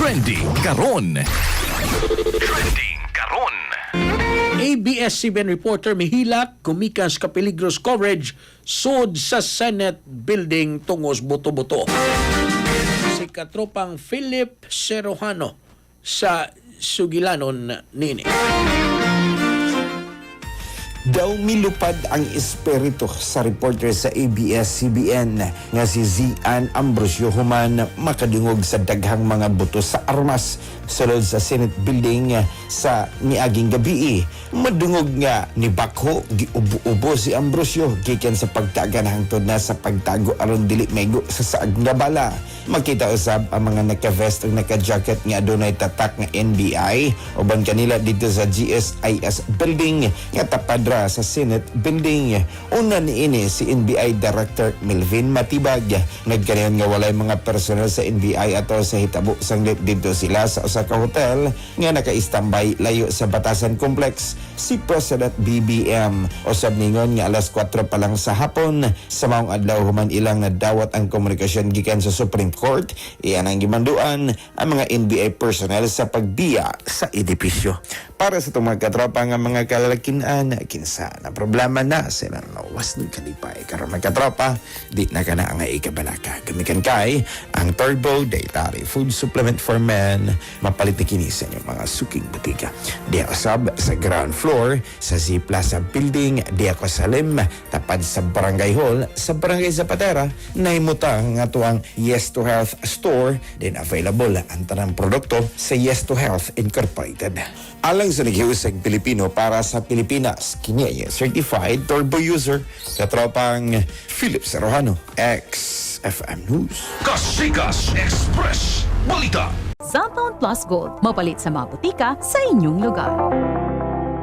Trending karon. Trending karon. ABS-CBN reporter mihilak kumikas ka peligros coverage sud sa Senate building tungos buto-buto. Si katropang Philip Serojano sa Sugilanon nini. Daw milupad ang espiritu sa reporter sa ABS-CBN nga si Zian Ambrosio human makadungog sa daghang mga buto sa armas sulod sa Senate building sa niaging gabi. Madungog nga ni Bakho giubo-ubo si Ambrosio gikan sa pagtagan hangtod na sa pagtago aron dili mego sa saag nga bala. Makita usab ang mga naka-vest ug naka-jacket nga adunay tatak nga NBI uban kanila dito sa GSIS building nga tapad sa Senate building. Una niini si NBI Director Melvin Matibag. Nagkanayon nga walay mga personel sa NBI ato sa hitabo sanglit dito sila sa usa ka hotel nga naka-istambay layo sa Batasan Complex. Si President BBM usab ningon nga alas 4 pa lang sa hapon sa maong adlaw human ilang nadawat ang komunikasyon gikan sa Supreme Court. Iyan ang gimanduan ang mga NBI personnel sa pagbiya sa edipisyo. Para sa itong mga katropa nga mga kalalakinan, kinsa na problema na sila lawas ng kalipay. Karon mga katropa, di na ka na ang ikabalaka. Gamikan kay ang Turbo Dietary Food Supplement for Men. Mapalit na kini sa inyong mga suking butika. Di ako sa ground floor, sa Z Plaza Building, di ako sa Lim, tapad sa Barangay Hall, sa Barangay Zapatera, naimutang nga tuwang Yes to Health Store, din available ang tanang produkto sa Yes to Health Incorporated. Alang sa naghiusag Pilipino para sa Pilipinas, kini ay certified turbo user katropang Philip Serojano, XFM News. Kasikas Express Balita. Cellphone Plus Gold, mapalit sa mga butika sa inyong lugar.